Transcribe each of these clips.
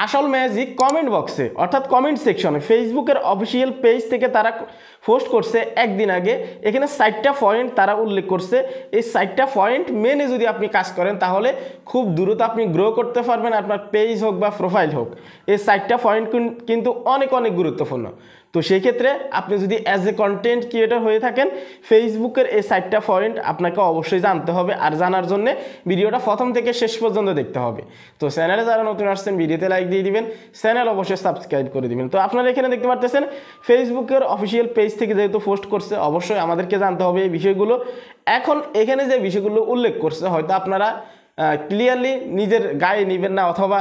আসল magic comment বক্সে, অর্থাৎ কমেন্ট সেকশনে। ফেসবুকের অফিসিয়াল পেজ থেকে তারা পোস্ট করছে একদিন আগে, এখানে 4টা পয়েন্ট তারা উল্লেখ করছে। এই 4টা পয়েন্ট মেনে যদি আপনি কাজ করেন তাহলে খুব দ্রুত আপনি গ্রো করতে পারবেন, আপনার পেজ হোক বা প্রোফাইল হোক। এই 4টা পয়েন্ট কিন্তু অনেক অনেক গুরুত্বপূর্ণ। তো সেই ক্ষেত্রে আপনি যদি অ্যাজ এ কন্টেন্ট ক্রিয়েটর হয়ে থাকেন, ফেসবুকের এই 4টা পয়েন্ট আপনাকে অবশ্যই জানতে হবে, আর জানার জন্য ভিডিওটা প্রথম থেকে শেষ পর্যন্ত দেখতে হবে। তো চ্যানেলে যারা নতুন আসছেন ভিডিওতে লাইক দিয়ে দিবেন, চ্যানেল অবশ্যই সাবস্ক্রাইব করে দিবেন। তো আপনারা এখানে দেখতে পারতেছেন ফেসবুকের অফিসিয়াল পেজ থেকে যেহেতু পোস্ট করছে, অবশ্যই আমাদেরকে জানতে হবে এই বিষয়গুলো। এখন এখানে যে বিষয়গুলো উল্লেখ করছে হয়তো আপনারা ক্লিয়ারলি নিজের গায়ে নেবেন না, অথবা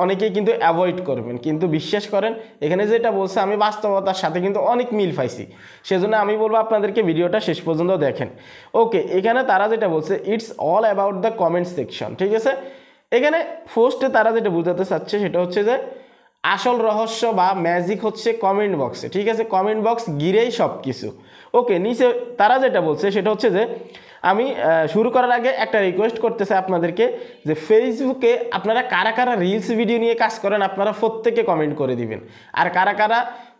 অনেকেই কিন্তু অ্যাভয়েড করবেন, কিন্তু বিশ্বাস করেন এখানে যেটা বলছে আমি বাস্তবতার সাথে কিন্তু অনেক মিল পাইছি। সেজন্য আমি বলবো আপনাদেরকে ভিডিওটা শেষ পর্যন্ত দেখেন। ওকে, এখানে তারা যেটা বলছে it's all about the comment section, ঠিক আছে। এখানে ফার্স্টে তারা যেটা বোঝাতে চাচ্ছে সেটা হচ্ছে যে আসল রহস্য বা ম্যাজিক হচ্ছে কমেন্ট বক্সে, ঠিক আছে। কমেন্ট বক্স ঘিরেই সব কিছু। ওকে, নিচে তারা যেটা বলছে সেটা হচ্ছে যে আমি শুরু করার আগে একটা রিকোয়েস্ট করতে চাই আপনাদেরকে, যে ফেসবুকে আপনারা কারা কারা রিলস ভিডিও নিয়ে কাজ করেন আপনারা প্রত্যেকে কমেন্ট করে দিবেন, আর কারা কারা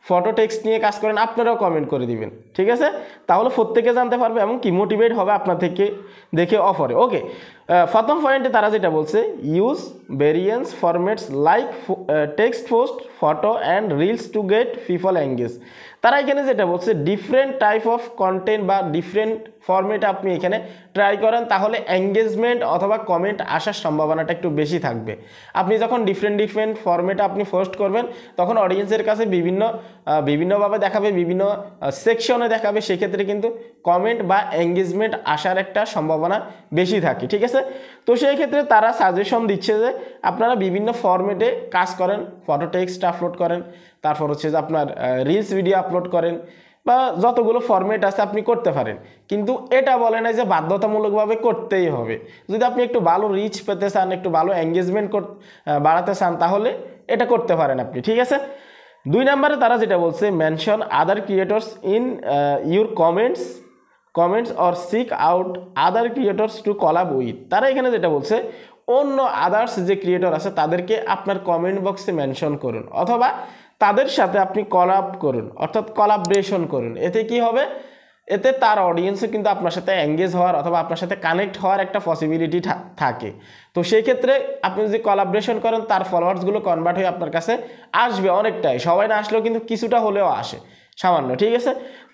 ফটো টেক্সট নিয়ে কাজ করেন আপনারাও কমেন্ট করে দিবেন, ঠিক আছে। তাহলে প্রত্যেকে জানতে পারবে এবং কি মোটিভেট হবে আপনার থেকে দেখে অফারে। ওকে, প্রথম পয়েন্টে তারা যেটা বলছে use variance formats like text post photo and reels to get people engage. তারা এখানে যেটা বলছে ডিফারেন্ট টাইপ অফ কন্টেন্ট বা ডিফারেন্ট ফরম্যাটে আপনি এখানে ট্রাই করেন, তাহলে এঙ্গেজমেন্ট অথবা কমেন্ট আসার সম্ভাবনাটা একটু বেশি থাকবে। আপনি যখন ডিফারেন্ট ফরম্যাটে আপনি পোস্ট করবেন তখন অডিয়েন্সের কাছে বিভিন্নভাবে দেখাবে, বিভিন্ন সেকশনে দেখাবে, সেক্ষেত্রে কিন্তু কমেন্ট বা এঙ্গেজমেন্ট আসার একটা সম্ভাবনা বেশি থাকে, ঠিক আছে। তো সেই ক্ষেত্রে তারা সাজেশন দিচ্ছে যে আপনারা বিভিন্ন ফরম্যাটে কাজ করেন, ফটো টেক্সট আপলোড করেন, তারপর হচ্ছে যে আপনার রিলস ভিডিও আপলোড করেন, বা যতগুলো ফরম্যাট আছে আপনি করতে পারেন, কিন্তু এটা বলে না যে বাধ্যতামূলকভাবে করতেই হবে। যদি আপনি একটু ভালো রিচ পেতে চান, একটু ভালো এঙ্গেজমেন্ট বাড়াতে চান, তাহলে এটা করতে পারেন আপনি, ঠিক আছে। 2 নম্বরে তারা যেটা বলছে mention other creators in your comments or seek out other creators to collab with. তারা এখানে যেটা বলছে অন্য আদার্স যে ক্রিয়েটর আছে তাদেরকে আপনার কমেন্ট বক্সে মেনশন করুন, অথবা তাদের সাথে আপনি কলাব করুন, অর্থাৎ কলাবরেশন করুন। এতে কি হবে, এতে তার অডিয়েন্সও কিন্তু আপনার সাথে এঙ্গেজ হওয়ার অথবা আপনার সাথে কানেক্ট হওয়ার একটা পসিবিলিটি থাকে। তো সেই ক্ষেত্রে আপনি যদি কলাবরেশন করেন তার ফলোয়ার্সগুলো কনভার্ট হয়ে আপনার কাছে আসবে অনেকটাই, সবাই না আসলেও কিন্তু কিছুটা হলেও আসে, সামান্য, ঠিক আছে।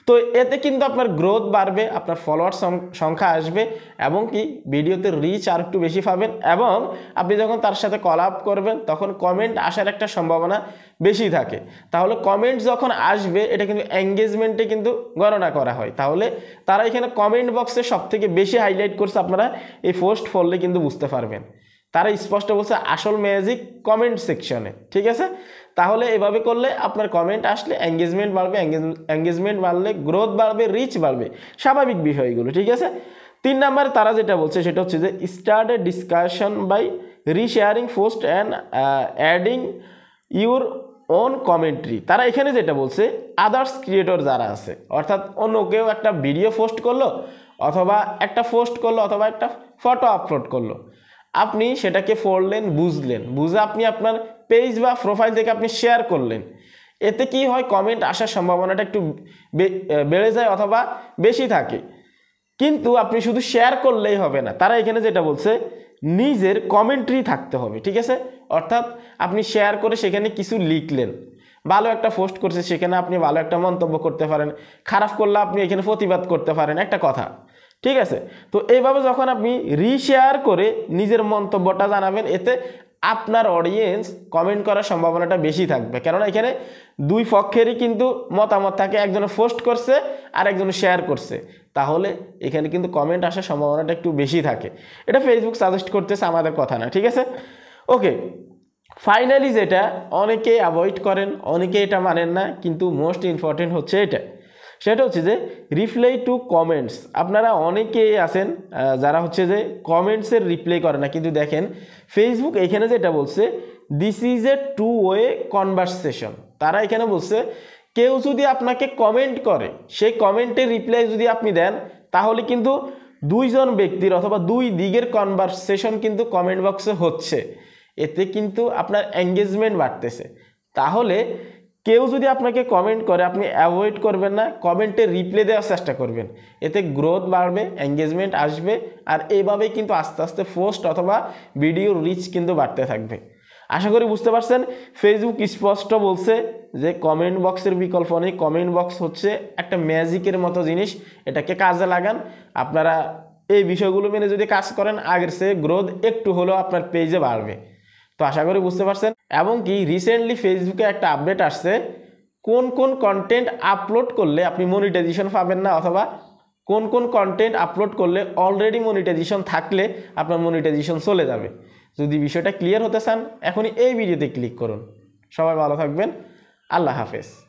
তো এতে কিন্তু আপনার গ্রোথ বাড়বে, আপনার ফলোয়ার সংখ্যা আসবে, এবং কি ভিডিওতে রিচ আর একটু বেশি পাবেন, এবং আপনি যখন তার সাথে কলাপ করবেন তখন কমেন্ট আসার একটা সম্ভাবনা বেশি থাকে। তাহলে কমেন্ট যখন আসবে এটা কিন্তু এঙ্গেজমেন্টে কিন্তু গণনা করা হয়। তাহলে তারা এখানে কমেন্ট বক্সে সবথেকে বেশি হাইলাইট করছে, আপনারা এই পোস্ট পড়লে কিন্তু বুঝতে পারবেন। তারা স্পষ্ট বলছে আসল ম্যাজিক কমেন্ট সেকশনে, ঠিক আছে। তাহলে এভাবে করলে আপনার কমেন্ট আসলে এঙ্গেজমেন্ট বাড়বে, এঙ্গেজমেন্ট বাড়লে গ্রোথ বাড়বে, রিচ বাড়বে, স্বাভাবিক বিষয়গুলো, ঠিক আছে। 3 নম্বরে তারা যেটা বলছে সেটা হচ্ছে যে start a discussion by resharing post and adding your own commentary. তারা এখানে যেটা বলছে আদার্স ক্রিয়েটর যারা আছে, অর্থাৎ অন্য কেউ একটা ভিডিও পোস্ট করলো অথবা একটা একটা ফটো আপলোড করলো, আপনি সেটাকে পড়লেন, বুঝে আপনি আপনার পেজ বা প্রোফাইল থেকে আপনি শেয়ার করলেন। এতে কি হয়, কমেন্ট আসার সম্ভাবনাটা একটু বেড়ে যায় অথবা বেশি থাকে। কিন্তু আপনি শুধু শেয়ার করলেই হবে না, তারা এখানে যেটা বলছে নিজের কমেন্ট্রি থাকতে হবে, ঠিক আছে। অর্থাৎ আপনি শেয়ার করে সেখানে কিছু লিখলেন, ভালো একটা পোস্ট করছে সেখানে আপনি ভালো একটা মন্তব্য করতে পারেন, খারাপ করলে আপনি এখানে প্রতিবাদ করতে পারেন, একটা কথা, ঠিক আছে। তো এইভাবে যখন আপনি রিশেয়ার করে নিজের মন্তব্যটা জানাবেন, এতে আপনার অডিয়েন্স কমেন্ট করার সম্ভাবনাটা বেশি থাকবে, কেননা এখানে দুই পক্ষেরই কিন্তু মতামত থাকে, একজনে পোস্ট করছে আর একজনে শেয়ার করছে, তাহলে এখানে কিন্তু কমেন্ট আসার সম্ভাবনাটা একটু বেশি থাকে। এটা ফেসবুক সাজেস্ট করতেছে, আমাদের কথা না, ঠিক আছে। ওকে, ফাইনালি যেটা অনেকে অ্যাভয়েড করেন, অনেকে এটা মানেন না, কিন্তু মোস্ট ইম্পর্টেন্ট হচ্ছে এটা, সেটা হচ্ছে যে রিপ্লাই টু কমেন্টস। আপনারা অনেকেই আছেন যারা হচ্ছে যে কমেন্টসের রিপ্লাই করে না, কিন্তু দেখেন ফেসবুক এখানে যেটা বলছে this is a two way conversation. তারা এখানে বলছে কেউ যদি আপনাকে কমেন্ট করে, সেই কমেন্টের রিপ্লাই যদি আপনি দেন, তাহলে কিন্তু দুইজন ব্যক্তির অথবা দুই দিকের কনভারসেশন কিন্তু কমেন্ট বক্সে হচ্ছে। এতে কিন্তু আপনার এঙ্গেজমেন্ট বাড়তেছে। তাহলে কেউ যদি আপনাকে কমেন্ট করে আপনি অ্যাভয়েড করবেন না, কমেন্টে রিপ্লাই দেওয়ার চেষ্টা করবেন, এতে গ্রোথ বাড়বে, এঙ্গেজমেন্ট আসবে, আর এইভাবেই কিন্তু আস্তে আস্তে পোস্ট অথবা ভিডিও রিচ কিন্তু বাড়তে থাকবে। আশা করি বুঝতে পারছেন। ফেসবুক স্পষ্ট বলছে যে কমেন্ট বক্সের বিকল্প নেই, কমেন্ট বক্স হচ্ছে একটা ম্যাজিকের মতো জিনিস, এটাকে কাজে লাগান। আপনারা এই বিষয়গুলো মেনে যদি কাজ করেন আগের চেয়ে গ্রোথ একটু হলেও আপনার পেজে বাড়বে। তো আশা করি বুঝতে পারছেন। এবং কি রিসেন্টলি ফেসবুকে একটা আপডেট আসছে, কোন কোন কন্টেন্ট আপলোড করলে আপনি মনিটাইজেশন পাবেন না, অথবা কোন কোন কন্টেন্ট আপলোড করলে অলরেডি মনিটাইজেশন থাকলে আপনার মনিটাইজেশন চলে যাবে। যদি বিষয়টা ক্লিয়ার হতে চান এখনই এই ভিডিওতে ক্লিক করুন। সবাই ভালো থাকবেন, আল্লাহ হাফেজ।